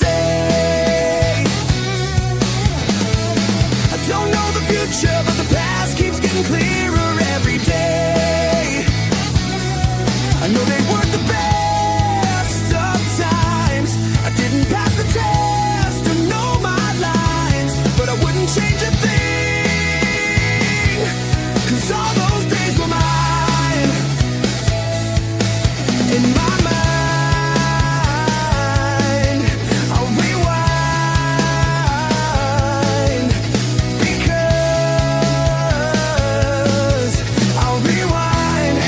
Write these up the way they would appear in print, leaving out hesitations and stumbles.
say. I don't know the future, but the past keeps getting clearer every day. I know they weren't the best of times. I didn't pass the test or know my lines, but I wouldn't change a thing, 'cause all those days were mine. In my mind, I'll rewind, because I'll rewind.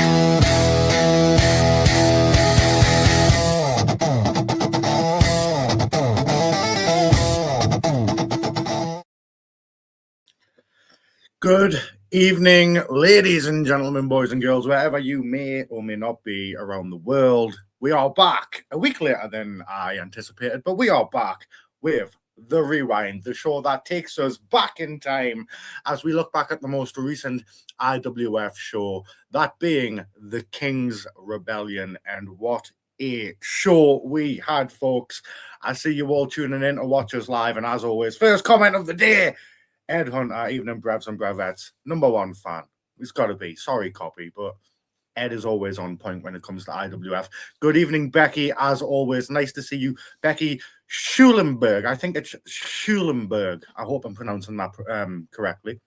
Good evening, ladies and gentlemen, boys and girls, wherever you may or may not be around the world. We are back a week later than I anticipated, but we are back with The Rewind, the show that takes us back in time as we look back at the most recent IWF show, that being the King's Rebellion. And what a show we had, folks. I see you all tuning in to watch us live, and as always, first comment of the day, Ed Hunter, Evening Brevs and Brevettes, #1 fan. It's got to be. Sorry, copy, but Ed is always on point when it comes to IWF. Good evening, Becky. As always, nice to see you. Becky Schulenberg. I think it's Schulenberg. I hope I'm pronouncing that correctly.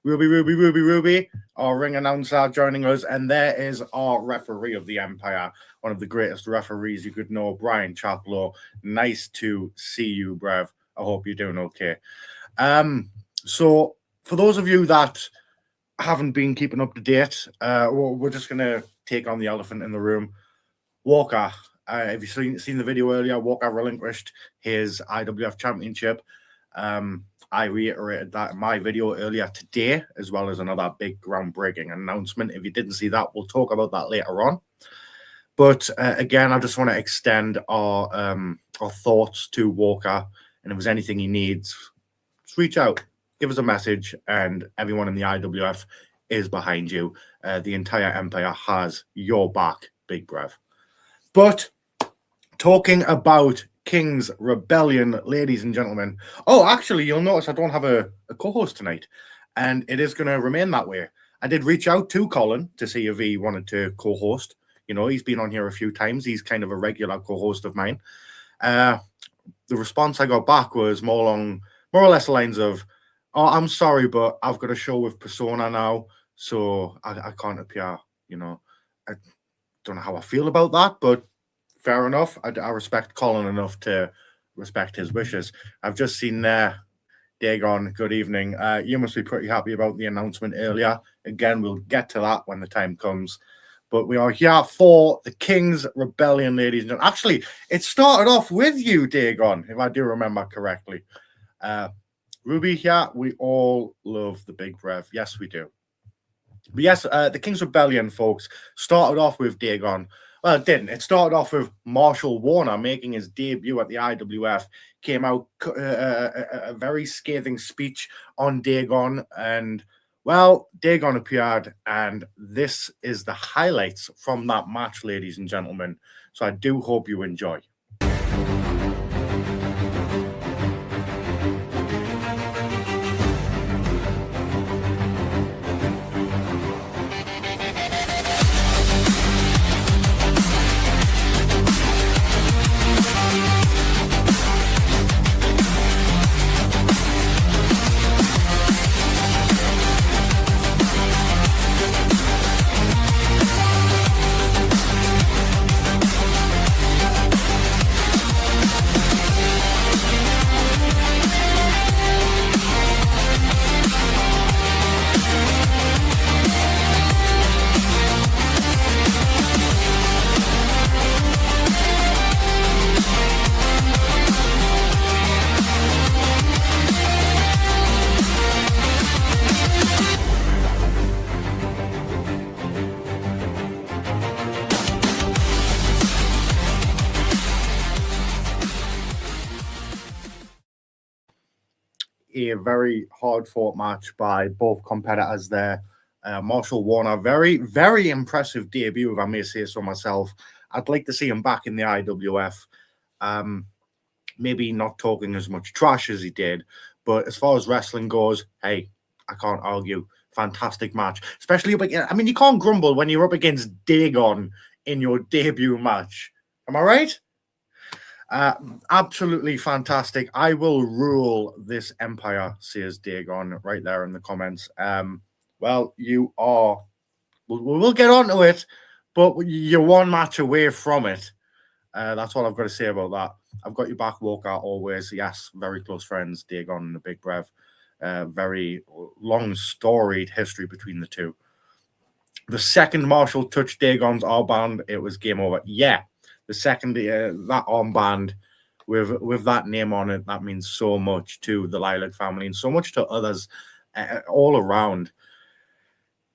Ruby, our ring announcer joining us. And there is our referee of the Empire, one of the greatest referees you could know, Brian Chaplow. Nice to see you, Brev. I hope you're doing okay. So for those of you that haven't been keeping up to date, we're just going to take on the elephant in the room. Walker, if you've seen the video earlier, Walker relinquished his IWF championship. I reiterated that in my video earlier today, as well as another big groundbreaking announcement. If you didn't see that, we'll talk about that later on. But again, I just want to extend our thoughts to Walker, and if there's anything he needs, reach out, give us a message, and everyone in the IWF is behind you. The entire Empire has your back, Big Brev. But talking about King's Rebellion, ladies and gentlemen. Oh, actually, you'll notice I don't have a co-host tonight, and it is going to remain that way. I did reach out to Colin to see if he wanted to co-host. You know, he's been on here a few times. He's kind of a regular co-host of mine. The response I got back was more or less the lines of, "Oh, I'm sorry, but I've got a show with Persona now, so I can't appear." You know, I don't know how I feel about that, but fair enough. I respect Colin enough to respect his wishes. I've just seen Dagon, good evening. You must be pretty happy about the announcement earlier. Again, we'll get to that when the time comes. But we are here for the King's Rebellion, ladies and gentlemen. Actually, it started off with you, Dagon, if I do remember correctly. Ruby here, we all love the Big Brev. Yes, we do. But yes, the King's Rebellion, folks, started off with Dagon. Well, it didn't. It started off with Marshall Warner making his debut at the IWF. Came out a very scathing speech on Dagon. And, well, Dagon appeared. And this is the highlights from that match, ladies and gentlemen. So I do hope you enjoy. A very hard-fought match by both competitors there. Marshall Warner, very, very impressive debut, if I may say so myself. I'd like to see him back in the IWF. maybe not talking as much trash as he did, but as far as wrestling goes, hey, I can't argue. Fantastic match, especially up against. I mean, you can't grumble when you're up against Dagon in your debut match. Am I right? Absolutely fantastic. I will rule this empire, says Dagon right there in the comments. Well, you are. We'll get onto it, but you're one match away from it. That's all I've got to say about that. I've got your back, Walker, always. Yes, very close friends, Dagon and the Big Brev. Very long storied history between the two. The second Marshall touched Dagon's armband, it was game over. Yeah, the second that armband with that name on it, that means so much to the Lilac family and so much to others all around.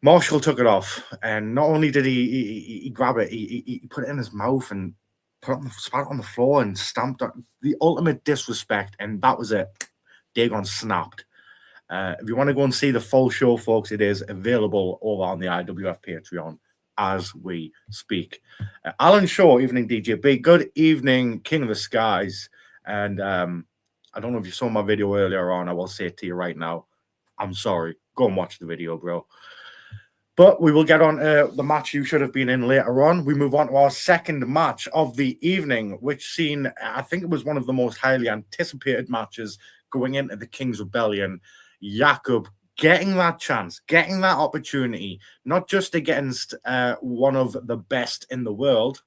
Marshall took it off, and not only did he grab it, he put it in his mouth and spat it on the floor and stamped on the ultimate disrespect, and that was it. Dagon snapped. If you want to go and see the full show, folks, it is available over on the IWF Patreon as we speak. Alan Shaw, evening DJB. Good evening, King of the Skies. And I don't know if you saw my video earlier on. I will say it to you right now. I'm sorry. Go and watch the video, bro. But we will get on the match you should have been in later on. We move on to our second match of the evening, which seen, I think it was one of the most highly anticipated matches going into the King's Rebellion. Jakob getting that chance, getting that opportunity, not just against one of the best in the world,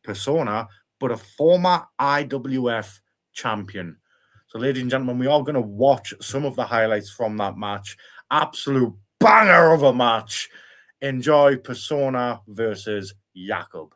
Persona, but a former IWF champion. So, ladies and gentlemen, we are going to watch some of the highlights from that match. Absolute banger of a match. Enjoy Persona versus Jakob.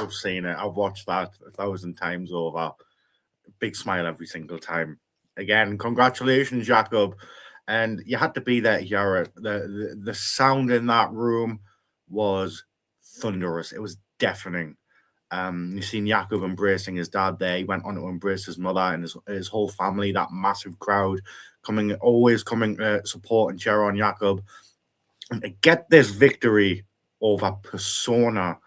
I've seen it. I've watched that 1,000 times over. Big smile every single time. Again, congratulations, Jakob. And you had to be there to hear it. The sound in that room was thunderous. It was deafening. You've seen Jakob embracing his dad there. He went on to embrace his mother and his whole family, that massive crowd always coming to support and cheer on Jakob. And to get this victory over Persona,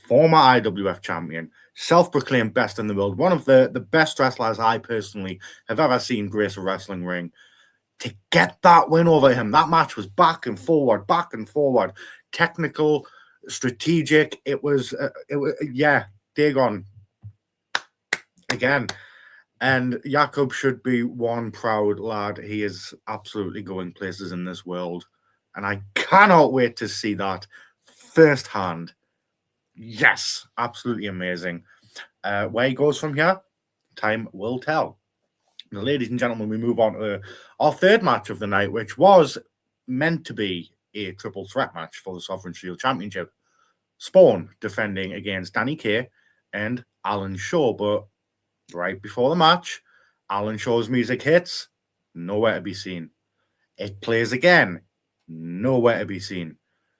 former IWF champion, self-proclaimed best in the world, one of the best wrestlers I personally have ever seen grace a wrestling ring. To get that win over him, that match was back and forward, technical, strategic. It was, yeah, Dagon. Again, And Jakob should be one proud lad. He is absolutely going places in this world. And I cannot wait to see that firsthand. Yes, absolutely amazing. Where he goes from here, time will tell. Now, ladies and gentlemen, we move on to our third match of the night, which was meant to be a triple threat match for the Sovereign Shield Championship. Spawn defending against Danny Kaye and Alan Shaw. But right before the match, Alan Shaw's music hits, nowhere to be seen. It plays again, nowhere to be seen.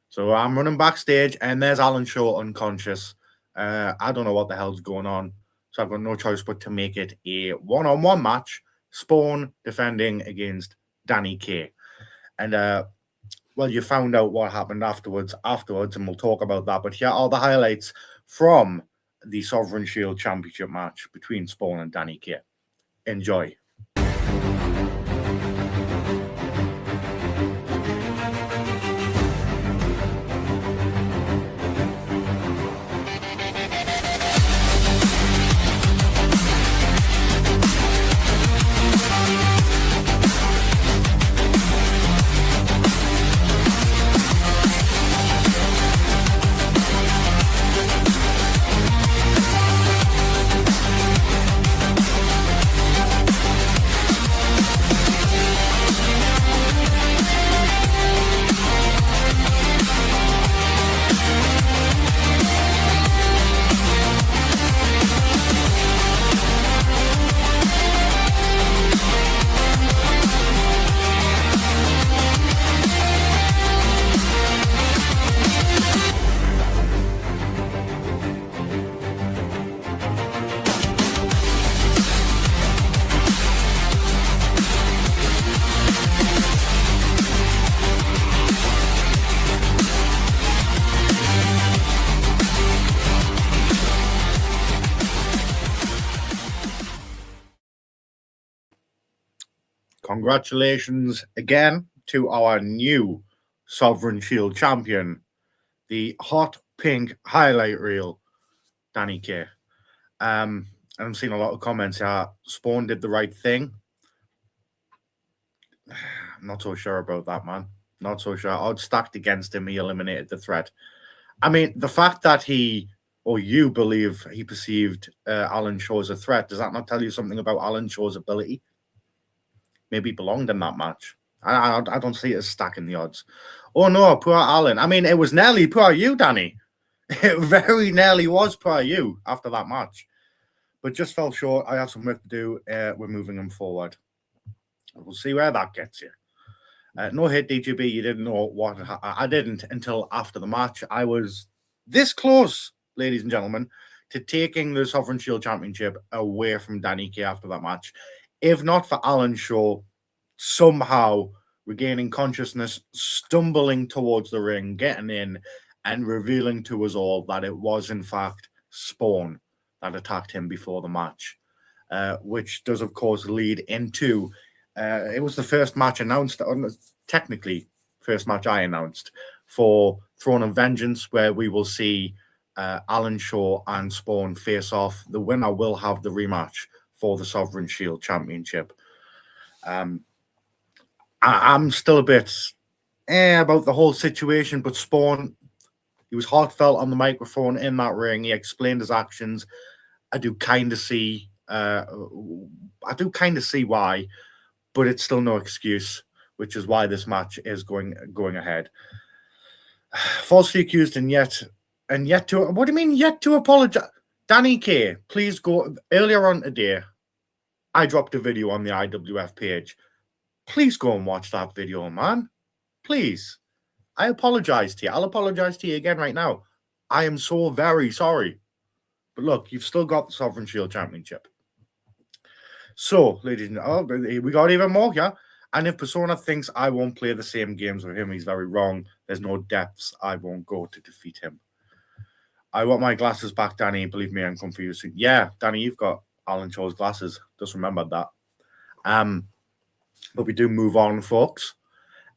So I'm running backstage, and there's Alan Shaw unconscious. I don't know what the hell's going on. So I've got no choice but to make it a one-on-one match. Spawn defending against Danny Kaye. And, well, you found out what happened afterwards, and we'll talk about that. But here are the highlights from the Sovereign Shield Championship match between Spawn and Danny Kaye. Enjoy. Congratulations again to our new Sovereign Shield champion, the hot pink highlight reel, Danny Kaye. And I'm seeing a lot of comments here. Spawn did the right thing. I'm not so sure about that, man. Not so sure. Odds stacked against him. He eliminated the threat. I mean, the fact that he or you believe he perceived Alan Shaw as a threat, does that not tell you something about Alan Shaw's ability? Maybe he belonged in that match. I don't see it as stacking the odds. Oh, no, poor Alan. I mean, it was nearly poor you, Danny. It very nearly was poor you after that match. But just fell short. I have some work to do. We're moving him forward. We'll see where that gets you. No hit, DJB. You didn't know what I didn't until after the match. I was this close, ladies and gentlemen, to taking the Sovereign Shield Championship away from Danny Kaye after that match. If not for Alan Shaw somehow regaining consciousness, stumbling towards the ring, getting in, and revealing to us all that it was, in fact, Spawn that attacked him before the match, which does, of course, lead into... it was the first match announced, technically, first match I announced for Throne of Vengeance, where we will see Alan Shaw and Spawn face off. The winner will have the rematch for the Sovereign Shield Championship. I'm still a bit about the whole situation, but Spawn, he was heartfelt on the microphone in that ring. He explained his actions. I do kind of see why, but it's still no excuse, which is why this match is going ahead. Falsely accused and yet to, what do you mean yet to apologize? Danny Kaye, please go. Earlier on today, I dropped a video on the IWF page. Please go and watch that video, man. Please. I apologize to you. I'll apologize to you again right now. I am so very sorry. But look, you've still got the Sovereign Shield Championship. So, ladies and gentlemen, we got even more here. And if Persona thinks I won't play the same games with him, he's very wrong. There's no depths I won't go to defeat him. I want my glasses back, Danny. Believe me, I'm coming for you soon. Yeah, Danny, you've got Alan Shaw's glasses. Just remember that. But we do move on, folks.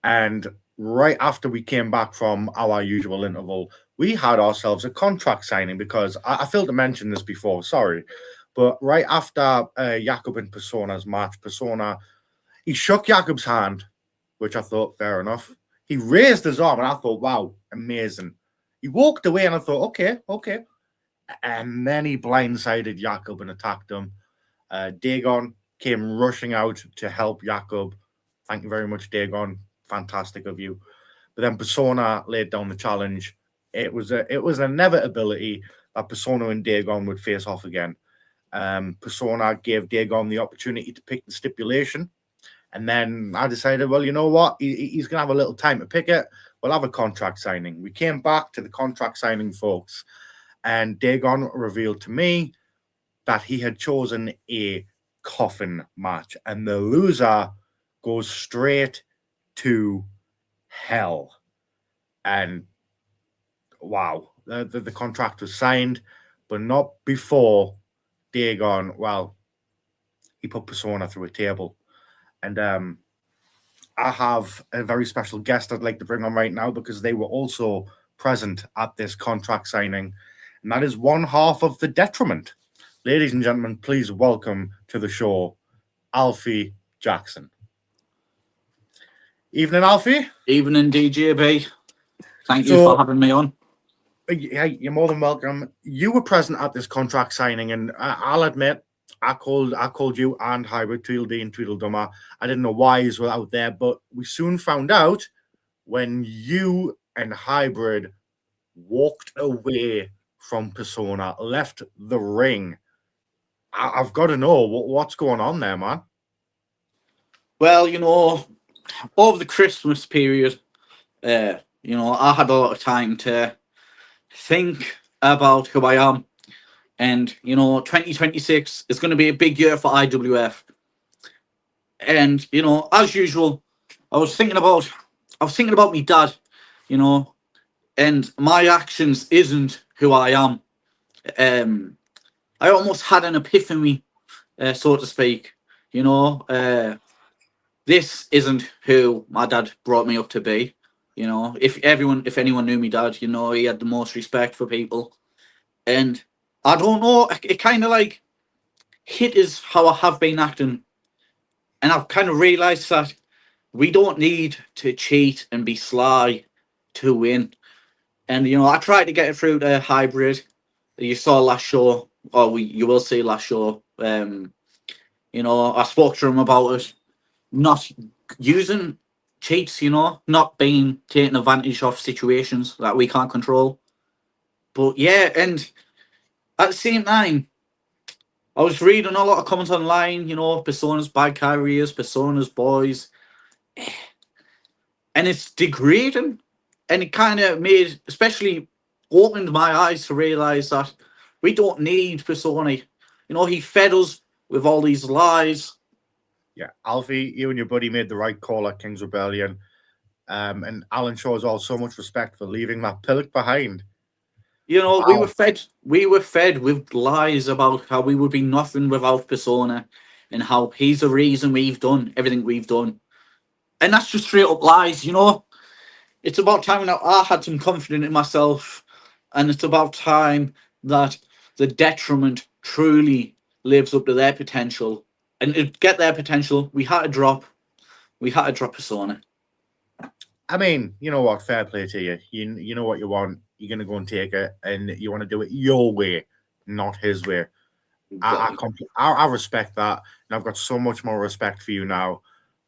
And right after we came back from our usual interval, we had ourselves a contract signing because I failed to mention this before. Sorry. But right after Jakob and Persona's match, Persona, he shook Jakob's hand, which I thought fair enough. He raised his arm, and I thought, wow, amazing. He walked away, and I thought, okay. And then he blindsided Jakob and attacked him. Dagon came rushing out to help Jakob. Thank you very much, Dagon. Fantastic of you. But then Persona laid down the challenge. It was an inevitability that Persona and Dagon would face off again. Persona gave Dagon the opportunity to pick the stipulation. And then I decided, well, you know what? He's going to have a little time to pick it. We'll have a contract signing. We came back to the contract signing, folks. And Dagon revealed to me that he had chosen a coffin match. And the loser goes straight to hell. And wow, the contract was signed, but not before Dagon, well, he put Persona through a table. And I have a very special guest I'd like to bring on right now because they were also present at this contract signing. And that is one half of the Detriment. Ladies and gentlemen, please welcome to the show, Alfie Jackson. Evening, Alfie. Evening, DJB. Thank you for having me on. Yeah, you're more than welcome. You were present at this contract signing, and I'll admit, I called you and Hybrid Tweedledee and Tweedledummer. I didn't know why you were out there, but we soon found out when you and Hybrid walked away from Persona, left the ring. I've got to know what's going on there, man. Well, over the Christmas period, I had a lot of time to think about who I am. And, 2026 is going to be a big year for IWF. And, as usual, I was thinking about my dad, and my actions isn't who I am. I almost had an epiphany, so to speak. This isn't who my dad brought me up to be. If anyone knew me dad, he had the most respect for people. And I don't know, it kind of like hit is how I have been acting. And I've kind of realised that we don't need to cheat and be sly to win. And, I tried to get it through the Hybrid. You saw last show, or you will see last show. I spoke to him about it. Not using cheats, not being taken advantage of situations that we can't control. But yeah, and at the same time, I was reading a lot of comments online, Persona's bad carriers, Persona's boys. And it's degrading. And it kind of especially opened my eyes to realise that we don't need Persona. He fed us with all these lies. Yeah, Alfie, you and your buddy made the right call at King's Rebellion. And Alan shows all so much respect for leaving that pillock behind. Wow. we were fed with lies about how we would be nothing without Persona and how he's the reason we've done everything we've done. And that's just straight up lies, It's about time that I had some confidence in myself, and it's about time that the Detriment truly lives up to their potential. And to get their potential, we had to drop Persona. I mean, you know what? Fair play to you. You know what you want. You're going to go and take it, and you want to do it your way, not his way. Exactly. I respect that, and I've got so much more respect for you now.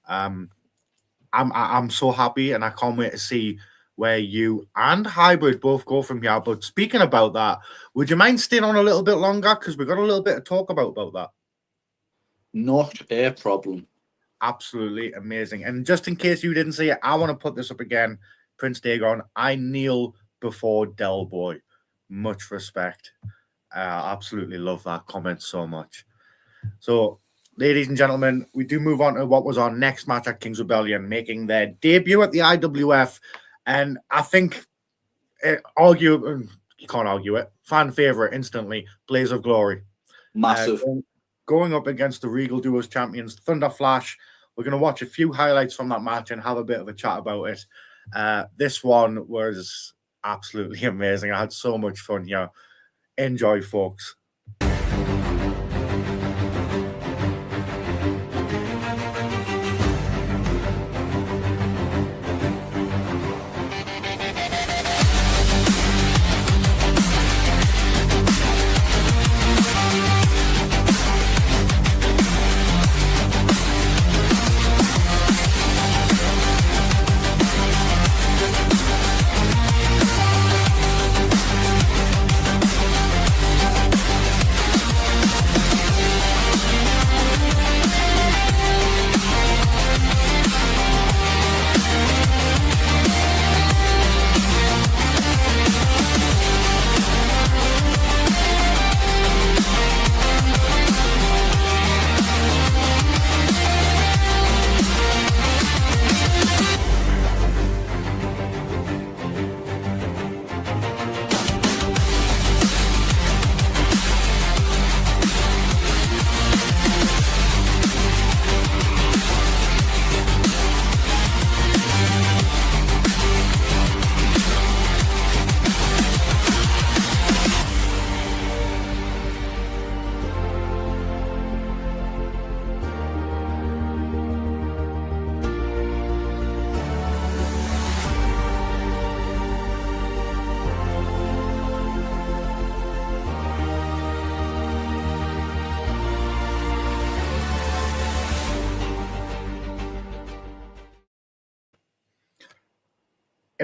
I'm so happy, and I can't wait to see where you and Hybrid both go from here. But speaking about that, would you mind staying on a little bit longer? Because we've got a little bit to talk about that. Not a problem. Absolutely amazing. And just in case you didn't see it, I want to put this up again. Prince Dagon, I kneel before Del Boy. Much respect. Absolutely love that comment so much. So, ladies and gentlemen, we do move on to what was our next match at King's Rebellion, making their debut at the IWF. And I think, you can't argue it, fan favorite instantly, Blaze of Glory. Massive. Going up against the Regal Duos champions, Thunder Flash. We're going to watch a few highlights from that match and have a bit of a chat about it. This one was absolutely amazing. I had so much fun here. Enjoy, folks.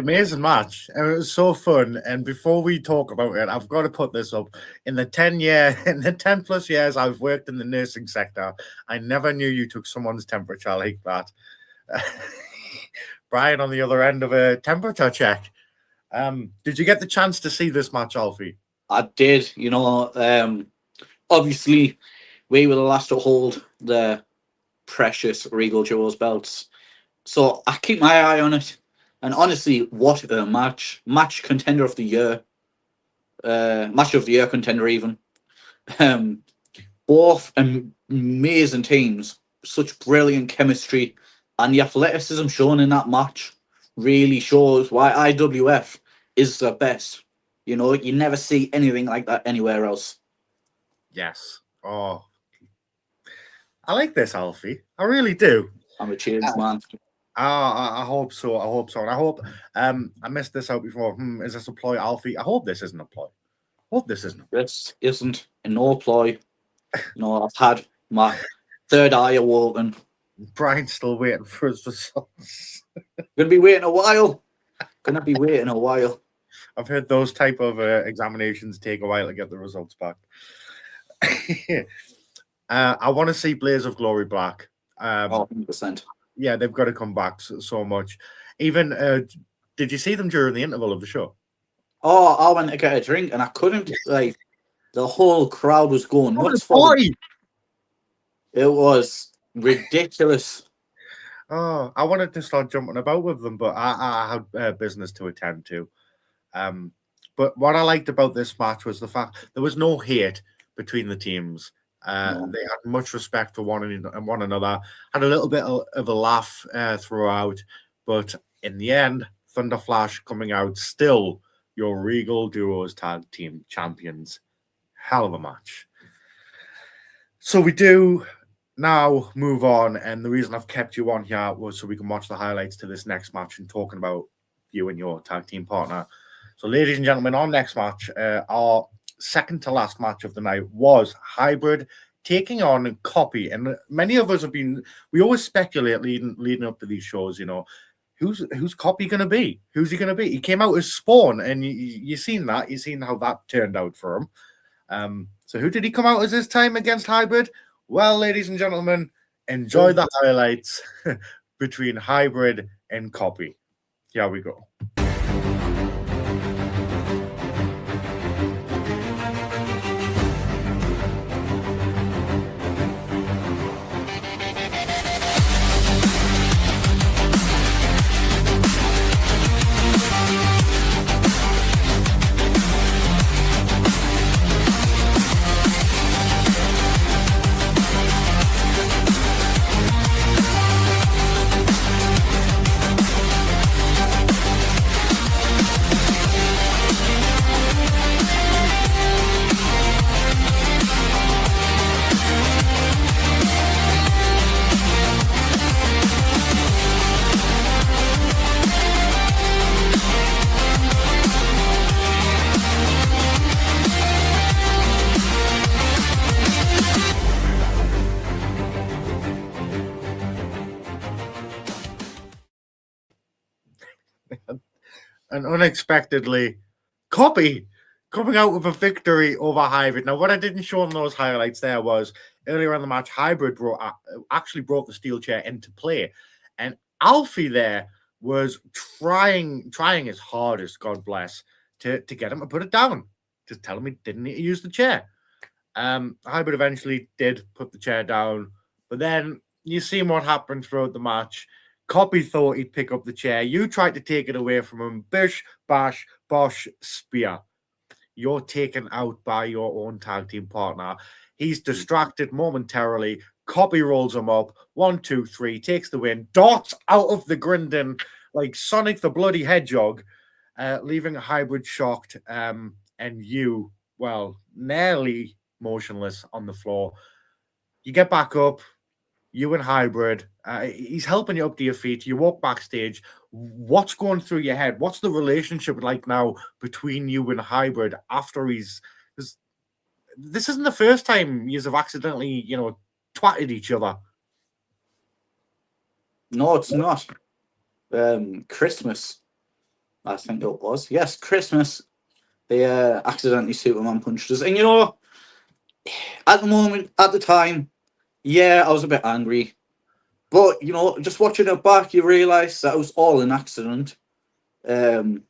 Amazing match. And it was so fun. And before we talk about it, I've got to put this up. In the 10 plus years I've worked in the nursing sector, I never knew you took someone's temperature like that. Brian on the other end of a temperature check. Did you get the chance to see this match, Alfie? I did, obviously we were the last to hold the precious Regal Jewels belts. So I keep my eye on it. And honestly, what a match. Match contender of the year. Match of the year contender even. Both amazing teams. Such brilliant chemistry. And the athleticism shown in that match really shows why IWF is the best. You never see anything like that anywhere else. Yes. Oh, I like this, Alfie. I really do. I'm a cheers man. I hope so. I hope so. And I hope I missed this out before. Is this a ploy, Alfie? I hope this isn't a ploy. I hope this isn't. This isn't a no ploy. I've had my third eye awoken. Brian's still waiting for his results. Gonna be waiting a while. I've heard those type of examinations take a while to get the results back. I want to see Blaze of Glory Black. 100%. Yeah, they've got to come back so much. Even, did you see them during the interval of the show? Oh, I went to get a drink and I couldn't, the whole crowd was going nuts for them. It was ridiculous. Oh, I wanted to start jumping about with them, but I had business to attend to. But what I liked about this match was the fact there was no hate between the teams. They had much respect for one another, had a little bit of a laugh throughout, but in the end, Thunder Flash coming out still your Regal Duos Tag Team Champions. Hell of a match. So we do now move on, and the reason I've kept you on here was so we can watch the highlights to this next match and talking about you and your tag team partner. So, ladies and gentlemen, our next match, our second to last match of the night was Hybrid taking on Copy. And many of us we always speculate leading up to these shows, who's Copy going to be? Who's he going to be? He came out as Spawn, and you've seen that. You've seen how that turned out for him. So who did he come out as this time against Hybrid? Well, ladies and gentlemen, enjoy the highlights between Hybrid and Copy. Here we go. And unexpectedly, Copy coming out with a victory over Hybrid. Now, what I didn't show in those highlights there was earlier in the match, Hybrid actually brought the steel chair into play. And Alfie there was trying his hardest, God bless, to get him to put it down. Just tell him he didn't need to use the chair. Hybrid eventually did put the chair down. But then you see what happened throughout the match. Copy thought he'd pick up the chair. You tried to take it away from him. Bish, bash, bosh, spear. You're taken out by your own tag team partner. He's distracted momentarily. Copy rolls him up. 1, 2, 3. Takes the win. Darts out of the Grindin like Sonic the Bloody Hedgehog, leaving Hybrid shocked. And you, well, nearly motionless on the floor. You get back up. You and Hybrid, he's helping you up to your feet. You walk backstage. What's going through your head? What's the relationship like now between you and Hybrid after this isn't the first time you have accidentally, twatted each other. No, it's not. Christmas. I think it was. Yes, Christmas. They accidentally Superman punched us. And you know, at the moment, at the time, yeah, I was a bit angry. But, you know, just watching it back, you realise that it was all an accident. Um,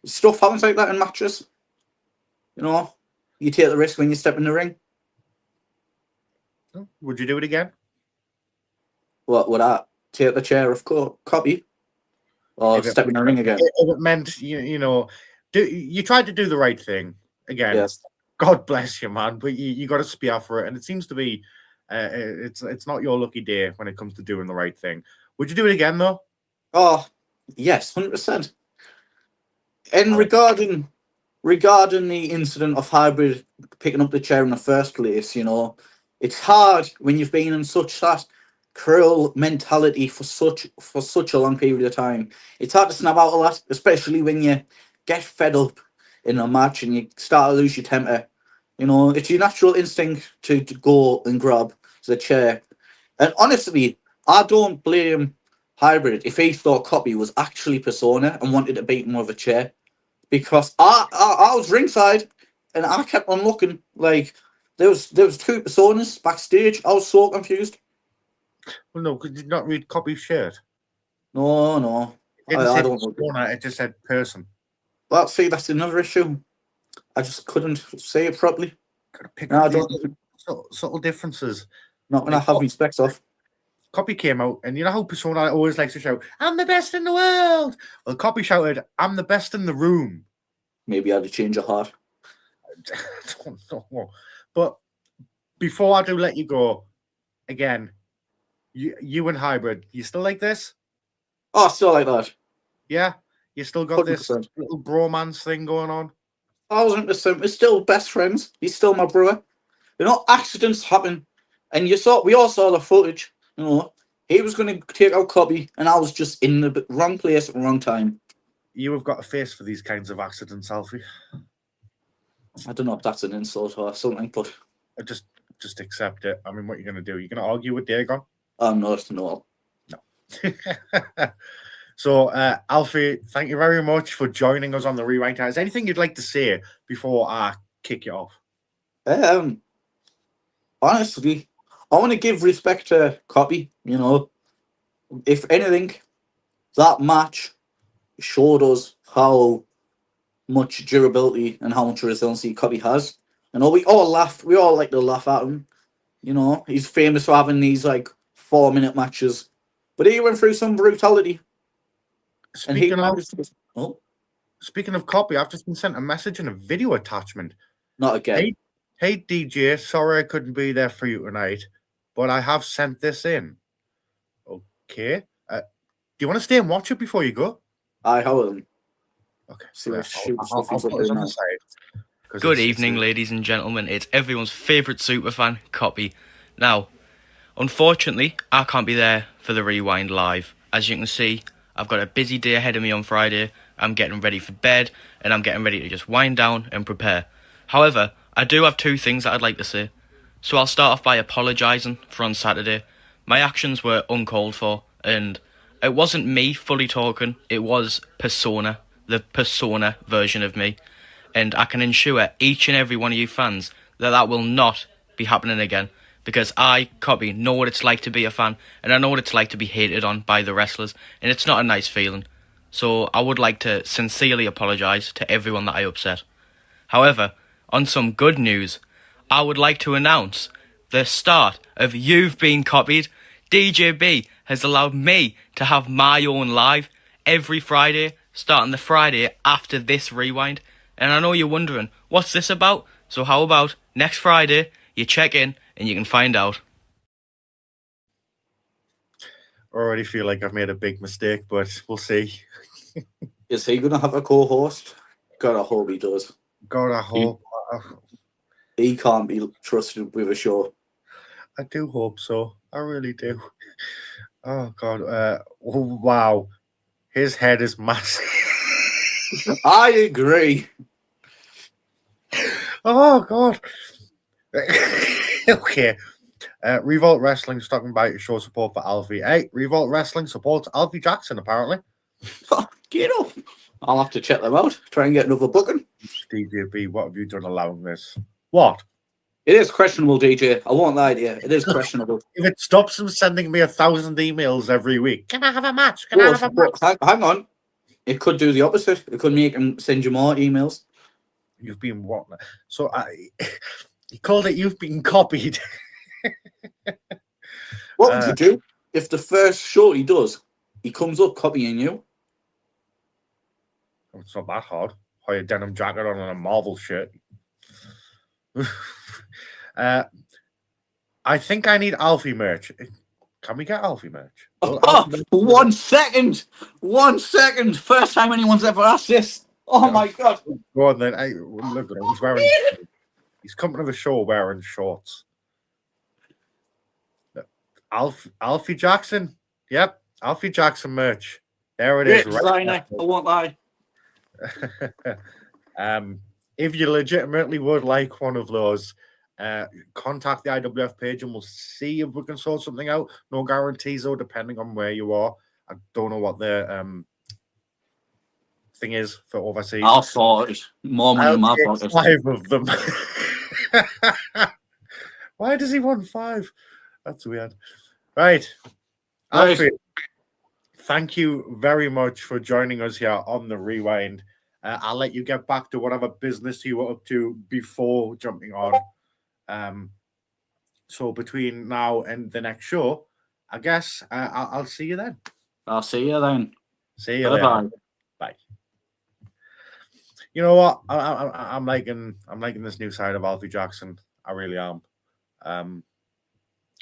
Stuff happens like that in matches. You know, you take the risk when you step in the ring. Would you do it again? What would I take the chair of copy or If it, step in the ring again? if it meant you know, you tried to do the right thing again. Yes. God bless you, man. But you got to spear for it, and it seems to be it's not your lucky day when it comes to doing the right thing. Would you do it again though? Oh, yes, 100%. And Oh. regarding the incident of Hybrid picking up the chair in the first place, you know, it's hard when you've been in such that cruel mentality for such a long period of time. It's hard to snap out of that, especially when you get fed up in a match and you start to lose your temper. You know, it's your natural instinct to go and grab the chair. And honestly, I don't blame Hybrid if he thought Copy was actually Persona and wanted to beat him with a chair. Because I was ringside and I kept on looking like there was two Personas backstage. I was so confused. Well, no, because did not read copy shirt. No. It didn't I say don't know. persona, it just said person. Well, see, that's another issue. I just couldn't say it properly. Got to pick No, I up these don't. subtle differences. Not when I have my specs off. Copy came out, and you know how Persona always likes to shout, "I'm the best in the world." Well, Copy shouted, "I'm the best in the room." Maybe I had to change of heart. I don't know. But before I do let you go, again, you and Hybrid, you still like this? Oh, still like that. Yeah, you still got this 100%. little bromance thing going on. 1,000%. We're still best friends. He's still my brother. You know, accidents happen, and we all saw the footage. You know, he was going to take out Copy, and I was just in the wrong place at the wrong time. You have got a face for these kinds of accidents, Alfie. I don't know if that's an insult or something, but Just accept it. I mean, what are you going to do? You're going to argue with Dagon? I'm not. No. So, Alfie, thank you very much for joining us on the Rewind Time. Is there anything you'd like to say before I kick you off? Honestly, I want to give respect to Copy. You know, if anything, that match showed us how much durability and how much resiliency Copy has. You know, we all like to laugh at him. You know, he's famous for having these like 4-minute matches, but he went through some brutality. Speaking of Copy, I've just been sent a message and a video attachment. Not again. Hey DJ, sorry I couldn't be there for you tonight, but I have sent this in. Okay. Do you want to stay and watch it before you go? I haven't. Okay. See what I'll put this on the side. Good evening, ladies and gentlemen. It's everyone's favourite superfan, Copy. Now, unfortunately, I can't be there for the Rewind live. As you can see, I've got a busy day ahead of me on Friday. I'm getting ready for bed, and I'm getting ready to just wind down and prepare. However, I do have two things that I'd like to say. So I'll start off by apologising for on Saturday. My actions were uncalled for, and it wasn't me fully talking, it was Persona, the Persona version of me. And I can assure each and every one of you fans that that will not be happening again. Because I, Copy, know what it's like to be a fan, and I know what it's like to be hated on by the wrestlers, and it's not a nice feeling. So I would like to sincerely apologise to everyone that I upset. However, on some good news, I would like to announce the start of You've Been Copied. DJB has allowed me to have my own live every Friday, starting the Friday after this Rewind. And I know you're wondering, what's this about? So how about next Friday, you check in and you can find out. I already feel like I've made a big mistake, but we'll see. Is he going to have a co-host? God, I hope he does. God, I hope. He can't be trusted with a show. I do hope so. I really do. Oh, God. Wow. His head is massive. I agree. Oh, God. Okay. Revolt Wrestling stopping by to show support for Alfie. Hey, Revolt Wrestling supports Alfie Jackson, apparently. You know, I'll have to check them out. Try and get another booking. DJB, what have you done allowing this? What? It is questionable, DJ. I won't lie to you. It is questionable. If it stops them sending me 1,000 emails every week, can I have a match? Can I have a match? Hang on. It could do the opposite. It could make him send you more emails. You've been what? So he called it you've been copied. What would you do if the first show he does, he comes up copying you? It's not that hard. Hire a denim jacket on and a Marvel shirt. I think I need Alfie merch. Can we get Alfie merch? Oh, 1 second. 1 second. First time anyone's ever asked this. Oh my God. Go on then. Hey, look at him. He's wearing. He's coming to the show wearing shorts. Alfie Jackson. Yep, Alfie Jackson merch. There it is. Right. I won't lie. If you legitimately would like one of those, contact the IWF page and we'll see if we can sort something out. No guarantees though, depending on where you are. I don't know what the thing is for overseas. I'll sort it. More money in my pocket. 5 of them. Why does he want 5? That's weird. Right. Alfie, thank you very much for joining us here on the Rewind. I'll let you get back to whatever business you were up to before jumping on. So between now and the next show, I guess I'll see you then. I'll see you then. See you Bye-bye. then. Bye. You know what? I'm liking this new side of Alfie Jackson. I really am.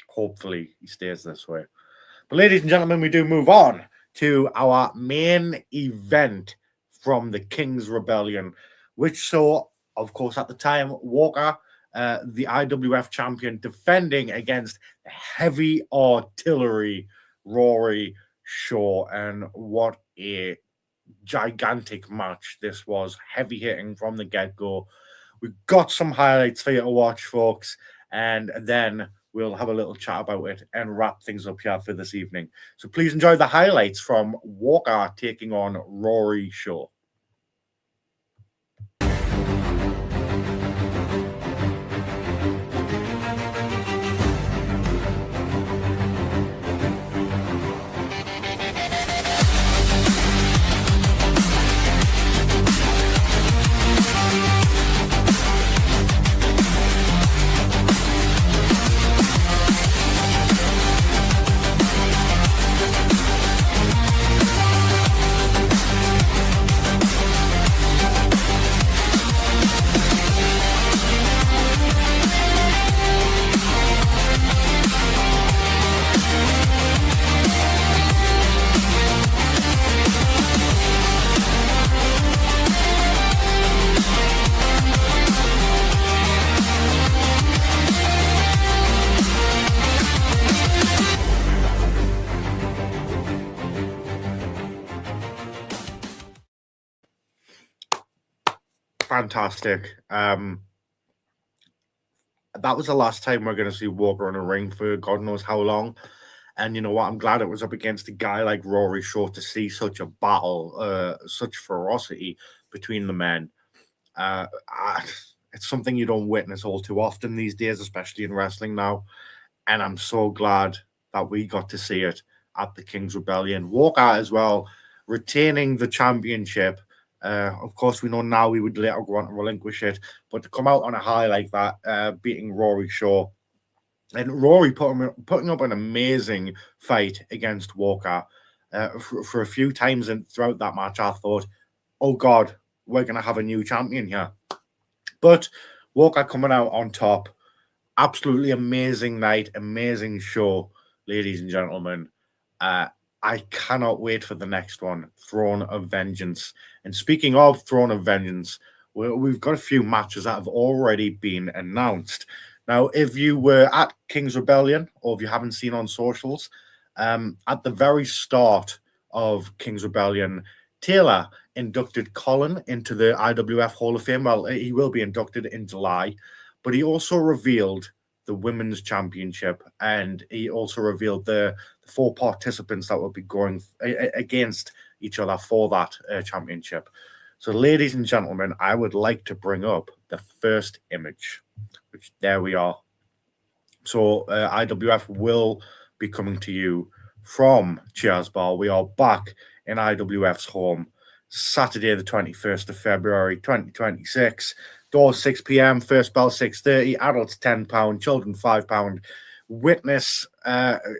Hopefully he stays this way. But ladies and gentlemen, we do move on to our main event from the King's Rebellion, which saw, of course, at the time, Walker, the IWF champion, defending against heavy artillery Rory Shaw. And what a gigantic match this was. Heavy hitting from the get-go. We've got some highlights for you to watch, folks, and then we'll have a little chat about it and wrap things up here for this evening. So please enjoy the highlights from Walker taking on Rory Shaw. Fantastic. That was the last time we're going to see Walker in a ring for God knows how long. And you know what? I'm glad it was up against a guy like Rory Shaw to see such a battle, such ferocity between the men. It's something you don't witness all too often these days, especially in wrestling now. And I'm so glad that we got to see it at the King's Rebellion. Walker as well, retaining the championship. Of course, we know now he would later go on to relinquish it, but to come out on a high like that, beating Rory Shaw, and Rory putting up an amazing fight against Walker for a few times and throughout that match, I thought, oh God, we're going to have a new champion here. But Walker coming out on top, absolutely amazing night, amazing show, ladies and gentlemen. I cannot wait for the next one, Throne of Vengeance. And speaking of Throne of Vengeance, we've got a few matches that have already been announced. Now, if you were at King's Rebellion, or if you haven't seen on socials, at the very start of King's Rebellion, Taylor inducted Colin into the IWF Hall of Fame. Well, he will be inducted in July, but he also revealed the Women's Championship, and he also revealed the the 4 participants that will be going against each other for that championship. So, ladies and gentlemen, I would like to bring up the first image, which there we are. So, IWF will be coming to you from Cheers Bar. We are back in IWF's home, Saturday, the 21st of February, 2026. Doors 6 p.m., first bell 6:30, adults £10, children £5. Witness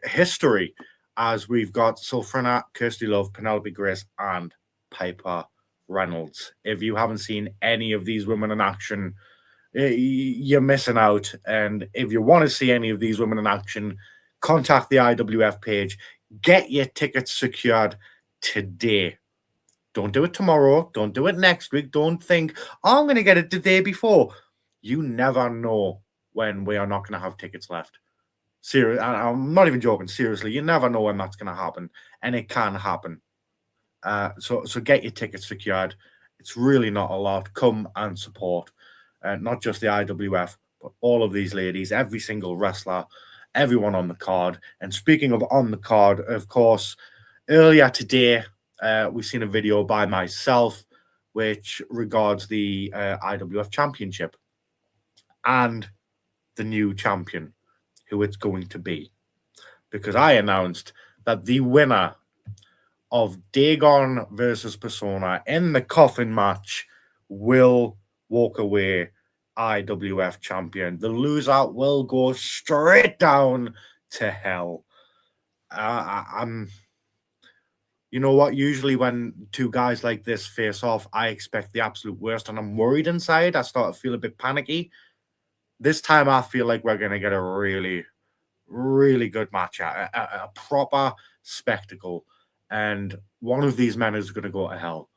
history as we've got Sulfrina, Kirsty Love, Penelope Grace, and Piper Reynolds. If you haven't seen any of these women in action, you're missing out. And if you want to see any of these women in action, contact the IWF page. Get your tickets secured today. Don't do it tomorrow. Don't do it next week. Don't think, oh, I'm going to get it the day before. You never know when we are not going to have tickets left. Seriously, I'm not even joking. Seriously, you never know when that's going to happen, and it can happen. So get your tickets secured. It's really not a lot. Come and support, not just the IWF, but all of these ladies, every single wrestler, everyone on the card. And speaking of on the card, of course, earlier today, we've seen a video by myself which regards the IWF Championship and the new champion, who it's going to be. Because I announced that the winner of Dagon versus Persona in the coffin match will walk away IWF champion. The loser will go straight down to hell. You know what? Usually when two guys like this face off, I expect the absolute worst, and I'm worried inside. I start to feel a bit panicky. This time I feel like we're going to get a really, really good match, a proper spectacle. And one of these men is going to go to hell.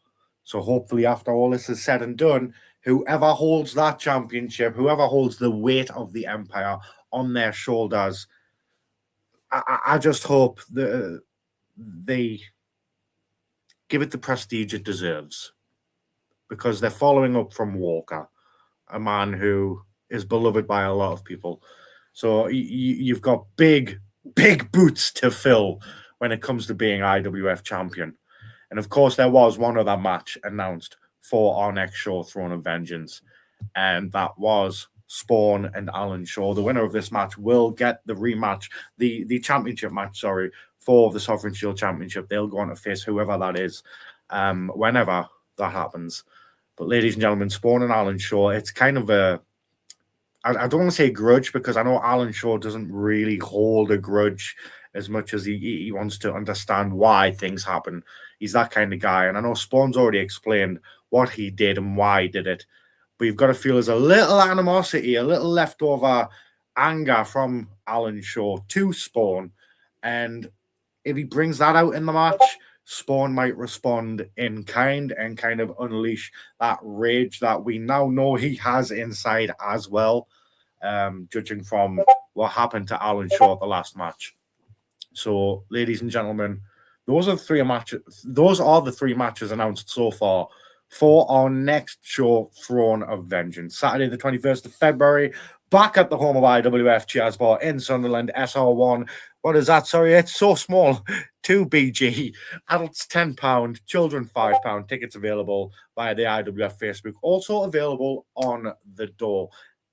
So hopefully after all this is said and done, whoever holds that championship, whoever holds the weight of the empire on their shoulders, I just hope they give it the prestige it deserves. Because they're following up from Walker, a man who is beloved by a lot of people. So you've got big boots to fill when it comes to being IWF champion. And of course, there was one other match announced for our next show, Throne of Vengeance. And that was Spawn and Alan Shaw. The winner of this match will get the rematch, the championship match, for the Sovereign Shield Championship. They'll go on to face whoever that is, whenever that happens. But ladies and gentlemen, Spawn and Alan Shaw, it's kind of I don't want to say grudge, because I know Alan Shaw doesn't really hold a grudge as much as he wants to understand why things happen. He's that kind of guy. And I know Spawn's already explained what he did and why he did it. But you've got to feel there's a little animosity, a little leftover anger from Alan Shaw to Spawn. And if he brings that out in the match, Spawn might respond in kind and kind of unleash that rage that we now know he has inside as well, judging from what happened to Alan Shaw at the last match. So, ladies and gentlemen, those are the three matches announced so far for our next show, Throne of Vengeance. Saturday, the 21st of February, back at the home of IWF Cheers Bar in Sunderland, SR1. What is that? Sorry, it's so small. 2BG. Adults £10, children £5. Tickets available via the IWF Facebook. Also available on the door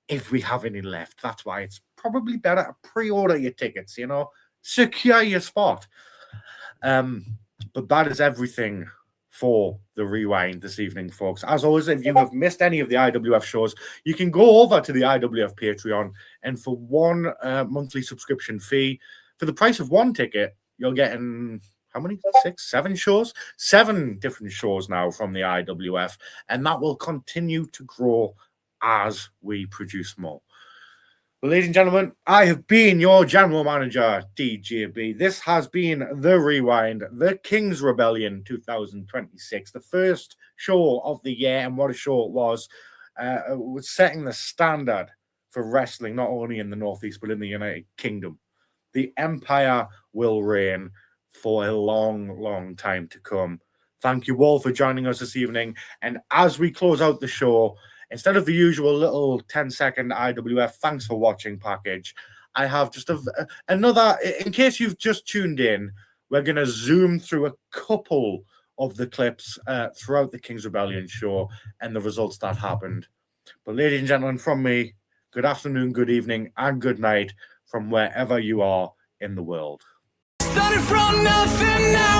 if we have any left. That's why it's probably better to pre-order your tickets, secure your spot. But that is everything for the Rewind this evening, folks. As always, if you have missed any of the IWF shows, you can go over to the IWF Patreon, and for one monthly subscription fee, for the price of one ticket, you're getting how many? 6, 7 shows? 7 different shows now from the IWF, and that will continue to grow as we produce more. Well, ladies and gentlemen, I have been your General Manager, DJB. This has been The Rewind, The King's Rebellion 2026, the first show of the year, and what a show it was. Setting the standard for wrestling, not only in the Northeast, but in the United Kingdom. The Empire will reign for a long, long time to come. Thank you all for joining us this evening. And as we close out the show, instead of the usual little 10-second IWF thanks for watching package, I have just another, in case you've just tuned in, we're going to zoom through a couple of the clips throughout the King's Rebellion show and the results that happened. But ladies and gentlemen, from me, good afternoon, good evening, and good night from wherever you are in the world. Started from nothing now.